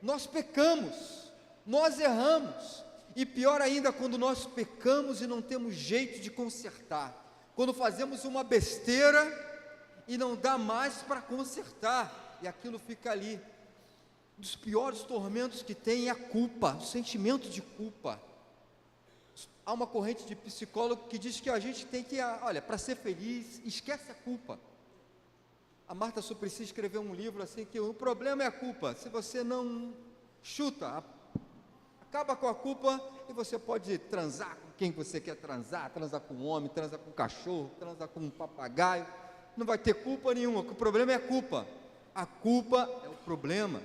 Speaker 2: nós pecamos, nós erramos, e pior ainda, quando nós pecamos e não temos jeito de consertar, quando fazemos uma besteira e não dá mais para consertar, e aquilo fica ali. Um dos piores tormentos que tem é a culpa, o sentimento de culpa. Há uma corrente de psicólogo que diz que a gente tem que, para ser feliz, esquece a culpa. A Marta Suplicy escreveu um livro assim, que o problema é a culpa. Se você não chuta, acaba com a culpa, e você pode transar com quem você quer transar, transa com um homem, transa com um cachorro, transa com um papagaio, não vai ter culpa nenhuma, o problema é a culpa. A culpa é o problema.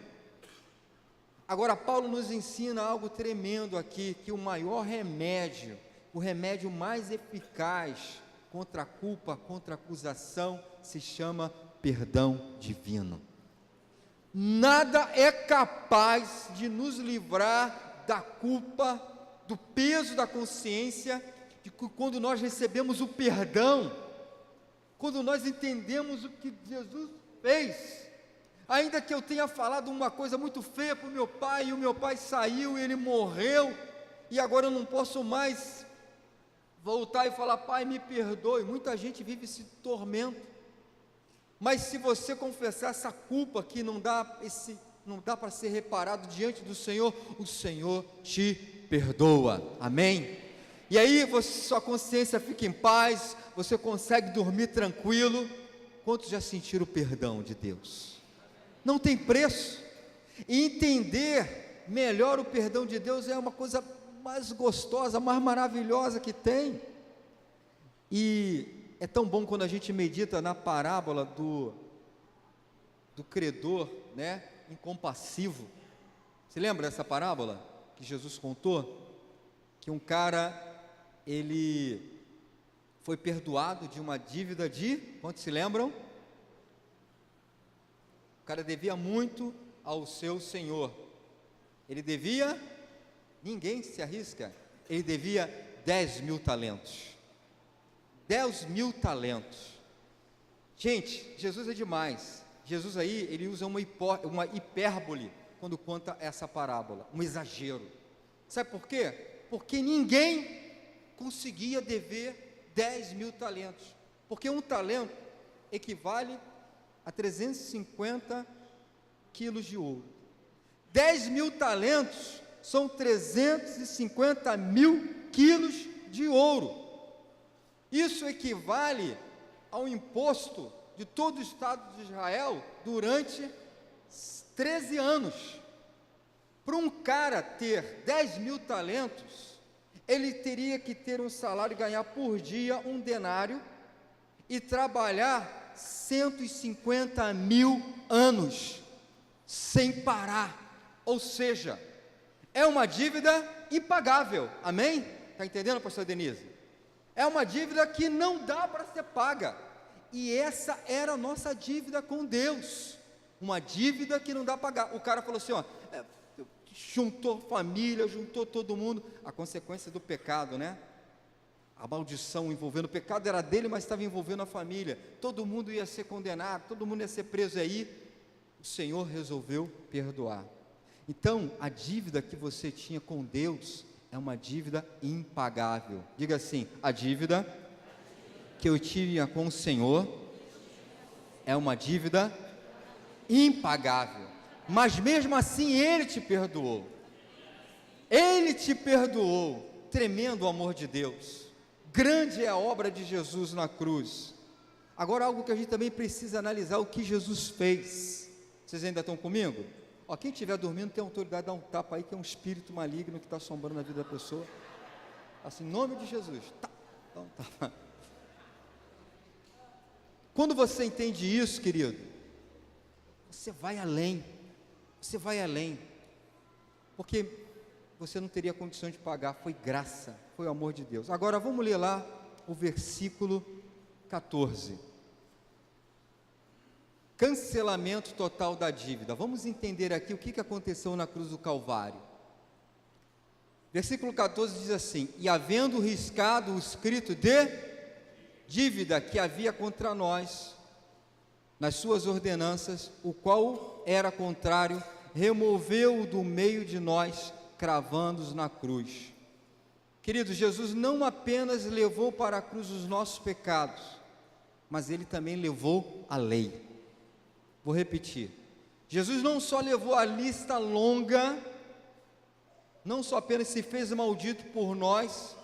Speaker 2: Agora, Paulo nos ensina algo tremendo aqui, que o maior remédio, o remédio mais eficaz contra a culpa, contra a acusação, se chama perdão divino. Nada é capaz de nos livrar da culpa, do peso da consciência, de que quando nós recebemos o perdão, quando nós entendemos o que Jesus fez. Ainda que eu tenha falado uma coisa muito feia para o meu pai, e o meu pai saiu, e ele morreu, e agora eu não posso mais voltar e falar, pai, me perdoe. Muita gente vive esse tormento, mas se você confessar essa culpa que não dá para ser reparado diante do Senhor, o Senhor te perdoa, amém? E aí sua consciência fica em paz, você consegue dormir tranquilo. Quantos já sentiram o perdão de Deus? Não tem preço. E entender melhor o perdão de Deus é uma coisa mais gostosa, mais maravilhosa que tem. E é tão bom quando a gente medita na parábola do credor, né, incompassivo. Você lembra dessa parábola que Jesus contou? Que um cara, ele foi perdoado de uma dívida de, quantos se lembram? O cara devia muito ao seu senhor. Ele devia, ninguém se arrisca, ele devia 10.000 talentos. 10.000 talentos. Gente, Jesus é demais. Jesus aí, ele usa uma hipérbole quando conta essa parábola, um exagero. Sabe por quê? Porque ninguém conseguia dever 10.000 talentos, porque um talento equivale a 350 quilos de ouro. 10.000 talentos são 350 mil quilos de ouro. Isso equivale ao imposto de todo o Estado de Israel durante 13 anos. Para um cara ter 10.000 talentos, ele teria que ter um salário, ganhar por dia um denário e trabalhar 150.000 anos, sem parar. Ou seja, é uma dívida impagável, amém? Está entendendo, pastor Denise? É uma dívida que não dá para ser paga, e essa era a nossa dívida com Deus, uma dívida que não dá para pagar. O cara falou assim, ó, juntou família, juntou todo mundo, a consequência do pecado, né? A maldição envolvendo o pecado era dele, mas estava envolvendo a família, todo mundo ia ser condenado, todo mundo ia ser preso, e aí o Senhor resolveu perdoar. Então, a dívida que você tinha com Deus é uma dívida impagável. Diga assim, a dívida que eu tinha com o Senhor é uma dívida impagável, mas mesmo assim Ele te perdoou. Ele te perdoou. Tremendo o amor de Deus. Grande é a obra de Jesus na cruz. Agora, algo que a gente também precisa analisar, o que Jesus fez. Vocês ainda estão comigo? Ó, quem estiver dormindo tem autoridade de dar um tapa aí, que é um espírito maligno que está assombrando a vida da pessoa. Assim, em nome de Jesus. Tá. Então, tá. Quando você entende isso, querido, você vai além. Você vai além. Porque você não teria condições de pagar, foi graça, foi o amor de Deus. Agora vamos ler lá o versículo 14. Cancelamento total da dívida. Vamos entender aqui o que aconteceu na cruz do Calvário. Versículo 14 diz assim: e havendo riscado o escrito de dívida que havia contra nós, nas suas ordenanças, o qual era contrário, removeu-o do meio de nós, cravando-os na cruz. Queridos, Jesus não apenas levou para a cruz os nossos pecados, mas Ele também levou a lei. Vou repetir, Jesus não só levou a lista longa, não só apenas se fez maldito por nós,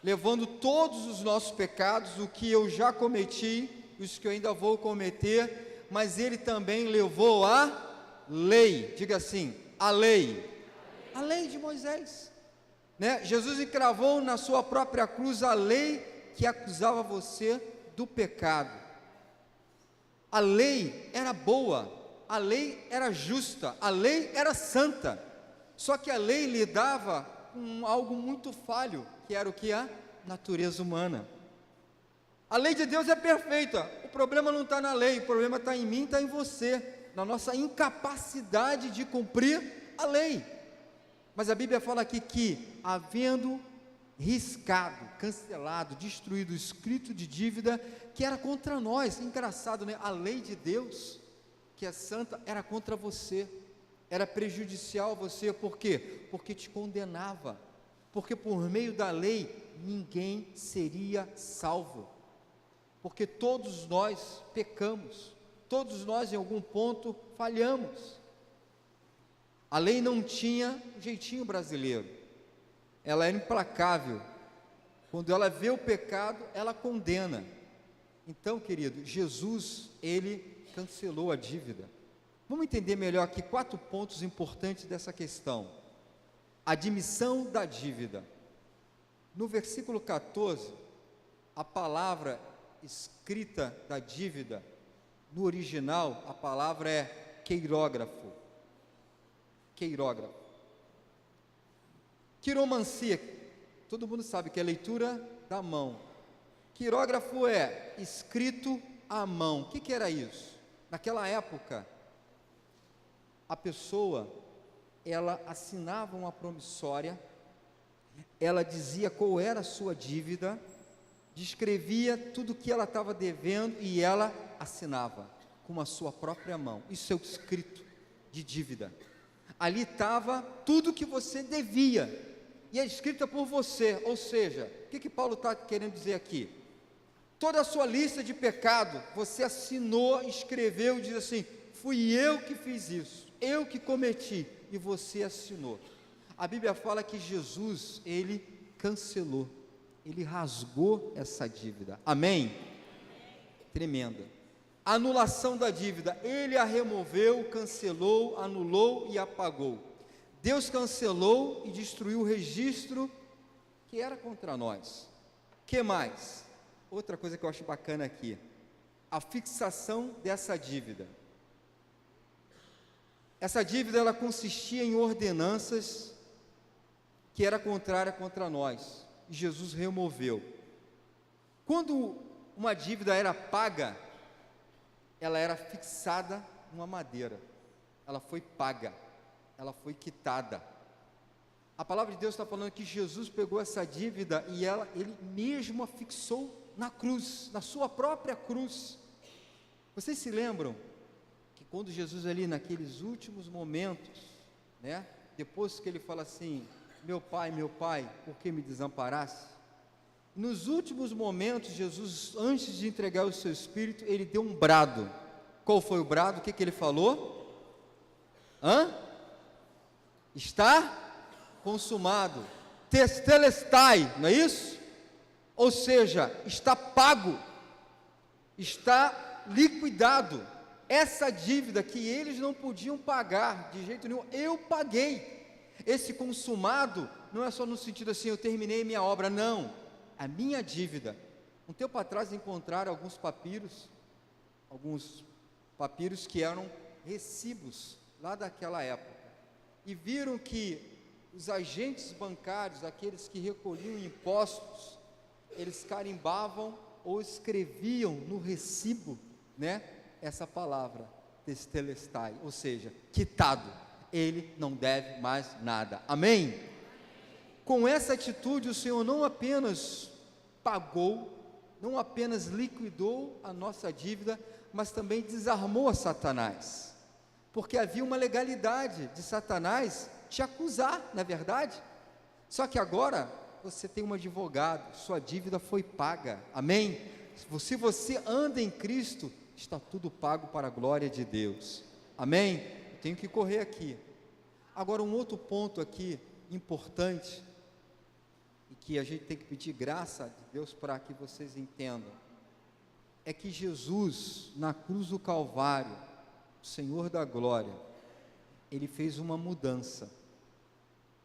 Speaker 2: levando todos os nossos pecados, o que eu já cometi, os que eu ainda vou cometer, mas Ele também levou a lei. Diga assim, a lei de Moisés, né? Jesus encravou na sua própria cruz a lei que acusava você do pecado. A lei era boa, a lei era justa, a lei era santa, só que a lei lidava com algo muito falho, que era o que? A natureza humana. A lei de Deus é perfeita, o problema não está na lei, o problema está em mim, está em você, na nossa incapacidade de cumprir a lei. Mas a Bíblia fala aqui que, havendo riscado, cancelado, destruído o escrito de dívida que era contra nós, engraçado, né? A lei de Deus, que é santa, era contra você, era prejudicial a você. Por quê? Porque te condenava, porque por meio da lei ninguém seria salvo, porque todos nós pecamos, todos nós em algum ponto falhamos. A lei não tinha um jeitinho brasileiro, ela era implacável, quando ela vê o pecado, ela condena. Então, querido, Jesus, Ele cancelou a dívida. Vamos entender melhor aqui 4 pontos importantes dessa questão. Admissão da dívida. No versículo 14, a palavra escrita da dívida, no original, a palavra é queirógrafo. Queirógrafo. Quiromancia, todo mundo sabe que é leitura da mão. Quirógrafo é escrito à mão. O que era isso? Naquela época, a pessoa, ela assinava uma promissória, ela dizia qual era a sua dívida, descrevia tudo que ela estava devendo e ela assinava com a sua própria mão. Isso é o escrito de dívida. Ali estava tudo que você devia, e é escrita por você. Ou seja, o que Paulo está querendo dizer aqui? Toda a sua lista de pecado, você assinou, escreveu, diz assim: fui eu que fiz isso, eu que cometi, e você assinou. A Bíblia fala que Jesus, ele cancelou, ele rasgou essa dívida. Amém? Tremenda. Anulação da dívida, ele a removeu, cancelou, anulou e apagou. Deus cancelou e destruiu o registro que era contra nós. Que mais? Outra coisa que eu acho bacana aqui, a fixação dessa dívida. Essa dívida, ela consistia em ordenanças que era contrária contra nós, e Jesus removeu. Quando uma dívida era paga, ela era fixada numa madeira, ela foi paga, ela foi quitada. A palavra de Deus está falando que Jesus pegou essa dívida e ele mesmo a fixou na cruz, na sua própria cruz. Vocês se lembram que quando Jesus ali naqueles últimos momentos, né, depois que ele fala assim: meu pai, por que me desamparaste? Nos últimos momentos, Jesus, antes de entregar o seu espírito, ele deu um brado. Qual foi o brado? O que ele falou? Está consumado. Testelestai, não é isso? Ou seja, está pago, está liquidado. Essa dívida que eles não podiam pagar de jeito nenhum, eu paguei. Esse consumado não é só no sentido assim, eu terminei minha obra, não. A minha dívida. Um tempo atrás encontraram alguns papiros que eram recibos lá daquela época, e viram que os agentes bancários, aqueles que recolhiam impostos, eles carimbavam ou escreviam no recibo, né, essa palavra, testelestai, ou seja, quitado, ele não deve mais nada. Amém? Com essa atitude, o Senhor não apenas pagou, não apenas liquidou a nossa dívida, mas também desarmou a Satanás, porque havia uma legalidade de Satanás te acusar, na verdade. Só que agora você tem um advogado, sua dívida foi paga. Amém? Se você anda em Cristo, está tudo pago para a glória de Deus. Amém? Eu tenho que correr aqui. Agora, um outro ponto aqui importante, e que a gente tem que pedir graça de Deus para que vocês entendam, é que Jesus, na cruz do Calvário, o Senhor da glória, ele fez uma mudança,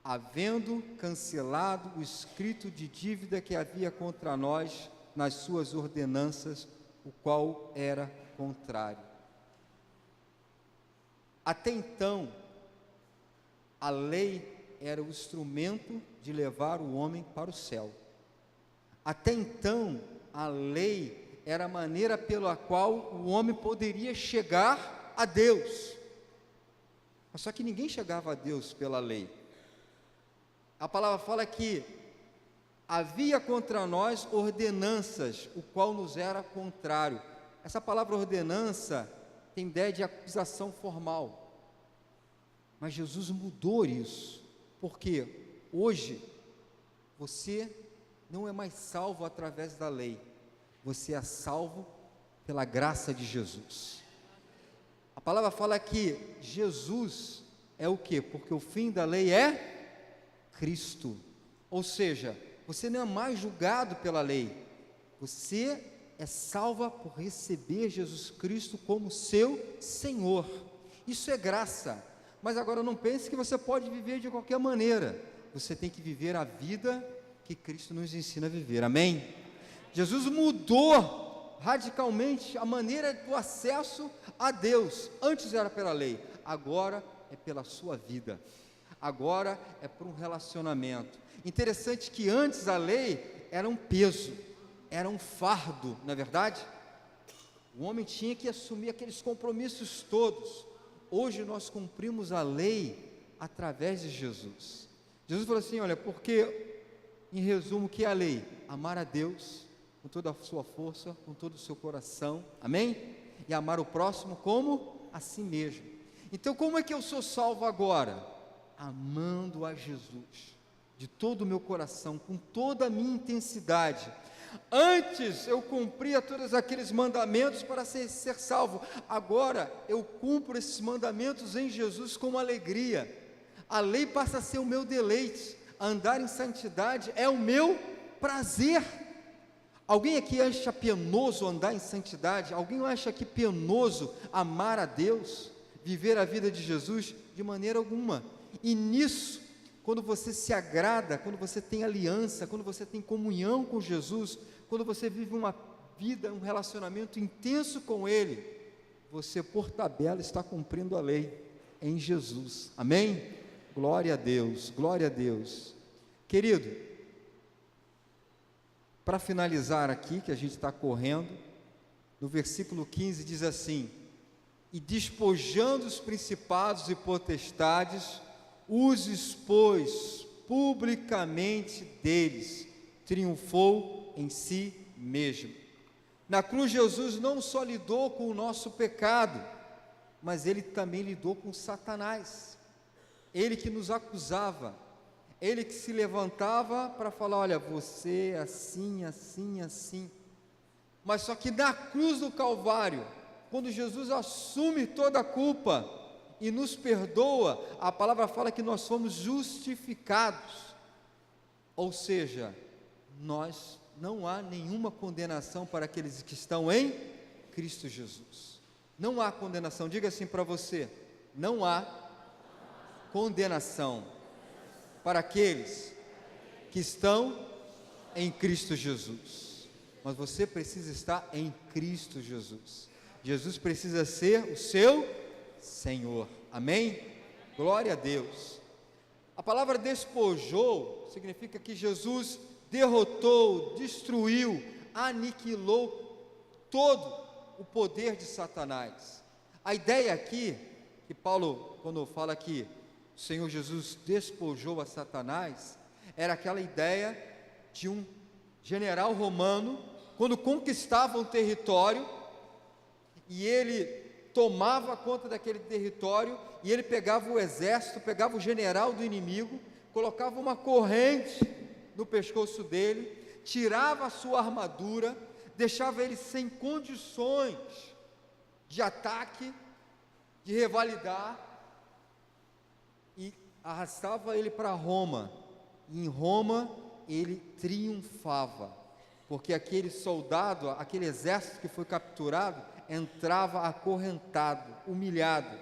Speaker 2: havendo cancelado o escrito de dívida que havia contra nós nas suas ordenanças, o qual era contrário. Até então, a lei era o instrumento de levar o homem para o céu. Até então, a lei era a maneira pela qual o homem poderia chegar a Deus. Mas só que ninguém chegava a Deus pela lei. A palavra fala que havia contra nós ordenanças, o qual nos era contrário. Essa palavra ordenança tem ideia de acusação formal. Mas Jesus mudou isso, porque hoje você não é mais salvo através da lei, você é salvo pela graça de Jesus. A palavra fala que Jesus é o quê? Porque o fim da lei é Cristo. Ou seja, você não é mais julgado pela lei, você é salva por receber Jesus Cristo como seu Senhor. Isso é graça. Mas agora não pense que você pode viver de qualquer maneira. Você tem que viver a vida que Cristo nos ensina a viver. Amém? Jesus mudou radicalmente a maneira do acesso a Deus. Antes era pela lei, agora é pela sua vida. Agora é por um relacionamento. Interessante que antes a lei era um peso, era um fardo, não é verdade? O homem tinha que assumir aqueles compromissos todos. Hoje nós cumprimos a lei através de Jesus. Jesus falou assim, olha, porque, em resumo, o que é a lei? Amar a Deus com toda a sua força, com todo o seu coração, amém? E amar o próximo como a si mesmo. Então, como é que eu sou salvo agora? Amando a Jesus, de todo o meu coração, com toda a minha intensidade. Antes eu cumpria todos aqueles mandamentos para ser salvo, agora eu cumpro esses mandamentos em Jesus com alegria. A lei passa a ser o meu deleite, andar em santidade é o meu prazer. Alguém aqui acha penoso andar em santidade? Alguém acha que penoso amar a Deus, viver a vida de Jesus? De maneira alguma. E nisso, quando você se agrada, quando você tem aliança, quando você tem comunhão com Jesus, quando você vive uma vida, um relacionamento intenso com Ele, você por tabela está cumprindo a lei em Jesus, amém? Glória a Deus, glória a Deus. Querido, para finalizar aqui, que a gente está correndo, no versículo 15 diz assim: e despojando os principados e potestades, os expôs publicamente deles, triunfou em si mesmo. Na cruz, Jesus não só lidou com o nosso pecado, mas Ele também lidou com Satanás. Ele que nos acusava, Ele que se levantava para falar: olha, você é assim, assim, assim. Mas só que na cruz do Calvário, quando Jesus assume toda a culpa e nos perdoa, a palavra fala que nós fomos justificados, ou seja, não há nenhuma condenação para aqueles que estão em Cristo Jesus. Não há condenação. Diga assim para você: não há condenação para aqueles que estão em Cristo Jesus. Mas você precisa estar em Cristo Jesus. Jesus precisa ser o seu Senhor, amém? Glória a Deus. A palavra despojou significa que Jesus derrotou, destruiu, aniquilou todo o poder de Satanás. A ideia aqui, que Paulo, quando fala que o Senhor Jesus despojou a Satanás, era aquela ideia de um general romano, quando conquistava um território, e ele tomava conta daquele território, e ele pegava o exército, pegava o general do inimigo, colocava uma corrente no pescoço dele, tirava a sua armadura, deixava ele sem condições de ataque, de revalidar, e arrastava ele para Roma. E em Roma ele triunfava, porque aquele soldado, aquele exército que foi capturado, entrava acorrentado, humilhado.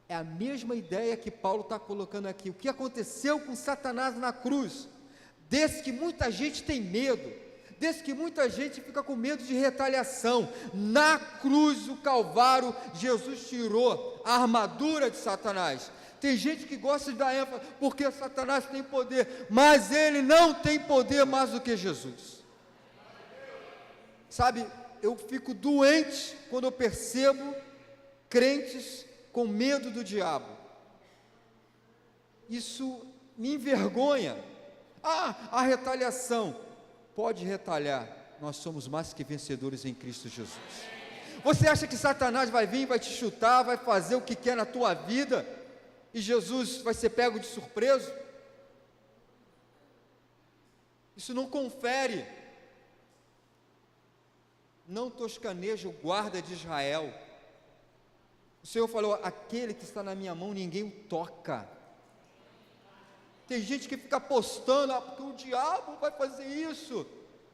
Speaker 2: É a mesma ideia que Paulo está colocando aqui. O que aconteceu com Satanás na cruz? Desde que muita gente tem medo, desde que muita gente fica com medo de retaliação, na cruz do Calvário, Jesus tirou a armadura de Satanás. Tem gente que gosta de dar ênfase, porque Satanás tem poder, mas ele não tem poder mais do que Jesus. Sabe, eu fico doente quando eu percebo crentes com medo do diabo. Isso me envergonha. A retaliação, pode retalhar, nós somos mais que vencedores em Cristo Jesus. Você acha que Satanás vai vir, vai te chutar, vai fazer o que quer na tua vida, e Jesus vai ser pego de surpresa? Isso não confere. Não toscaneja o guarda de Israel. O Senhor falou: aquele que está na minha mão, ninguém o toca. Tem gente que fica apostando, porque o diabo vai fazer isso.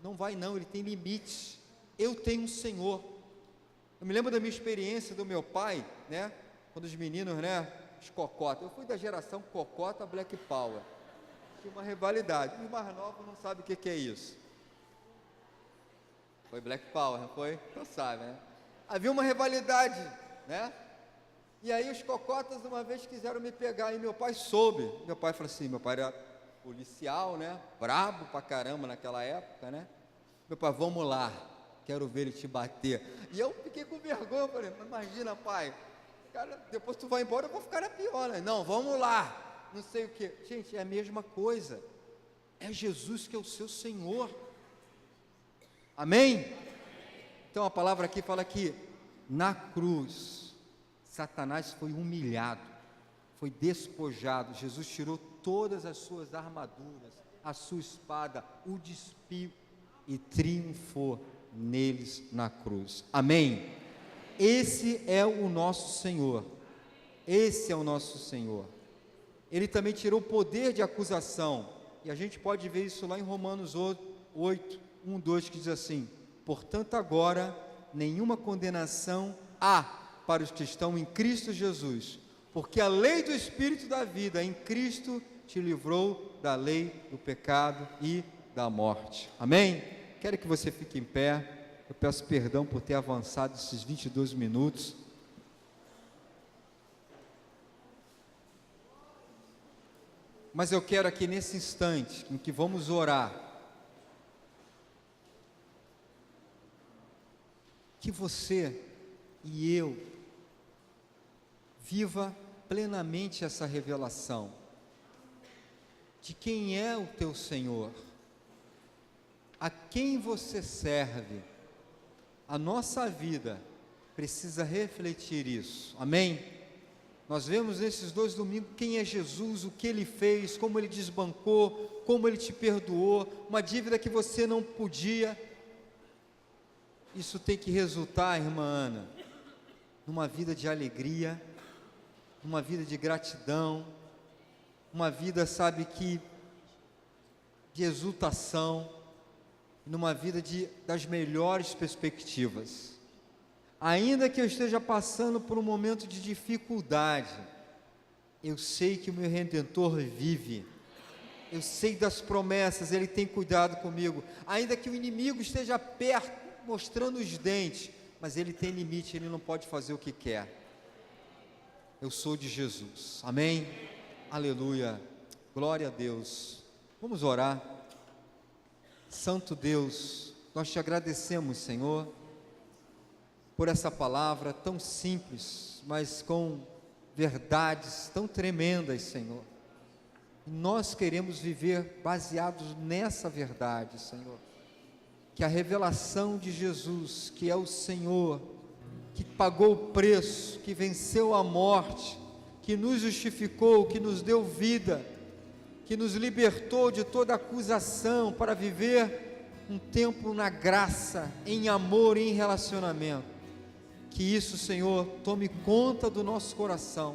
Speaker 2: Não vai não, ele tem limites. Eu tenho um Senhor. Eu me lembro da minha experiência do meu pai, né? Quando os meninos, né? Os cocota. Eu fui da geração cocota Black Power. Tinha uma rivalidade. Os mais novos não sabem o que é isso. Foi Black Power, não foi? Não sabe, né? Havia uma rivalidade, né? E aí os cocotas uma vez quiseram me pegar, e meu pai soube. Meu pai falou assim, meu pai era policial, né? Brabo pra caramba naquela época, né? Meu pai: vamos lá, quero ver ele te bater. E eu fiquei com vergonha, falei: imagina, pai, cara, depois tu vai embora, eu vou ficar na pior, né? Não, vamos lá, não sei o que. Gente, é a mesma coisa. É Jesus que é o seu Senhor. Amém? Então a palavra aqui fala que na cruz, Satanás foi humilhado, foi despojado. Jesus tirou todas as suas armaduras, a sua espada, o despiu e triunfou neles na cruz. Amém? Esse é o nosso Senhor. Esse é o nosso Senhor. Ele também tirou o poder de acusação. E a gente pode ver isso lá em Romanos 8, 1, 2, que diz assim: portanto agora nenhuma condenação há para os que estão em Cristo Jesus, porque a lei do Espírito da vida em Cristo te livrou da lei do pecado e da morte. Amém? Quero que você fique em pé. Eu peço perdão por ter avançado esses 22 minutos. Mas eu quero aqui nesse instante, em que vamos orar, que você e eu viva plenamente essa revelação de quem é o teu Senhor, a quem você serve. A nossa vida precisa refletir isso, amém? Nós vemos nesses 2 domingos quem é Jesus, o que Ele fez, como Ele desbancou, como Ele te perdoou, uma dívida que você não podia. Isso tem que resultar, irmã Ana, numa vida de alegria, numa vida de gratidão, uma vida, sabe, de exultação, numa vida das melhores perspectivas. Ainda que eu esteja passando por um momento de dificuldade, eu sei que o meu Redentor vive, eu sei das promessas, Ele tem cuidado comigo. Ainda que o inimigo esteja perto, mostrando os dentes, mas Ele tem limite, Ele não pode fazer o que quer. Eu sou de Jesus, amém? Aleluia, glória a Deus. Vamos orar. Santo Deus, nós te agradecemos, Senhor, por essa palavra tão simples, mas com verdades tão tremendas, Senhor. E nós queremos viver baseados nessa verdade, Senhor. Que a revelação de Jesus, que é o Senhor, que pagou o preço, que venceu a morte, que nos justificou, que nos deu vida, que nos libertou de toda acusação para viver um tempo na graça, em amor e em relacionamento. Que isso, Senhor, tome conta do nosso coração,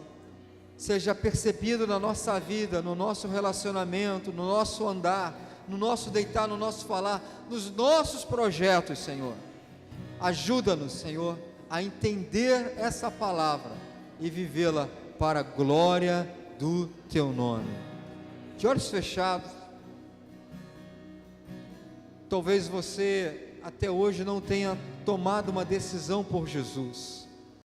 Speaker 2: seja percebido na nossa vida, no nosso relacionamento, no nosso andar, no nosso deitar, no nosso falar, nos nossos projetos, Senhor. Ajuda-nos, Senhor, a entender essa palavra e vivê-la para a glória do Teu nome. De olhos fechados, talvez você até hoje não tenha tomado uma decisão por Jesus.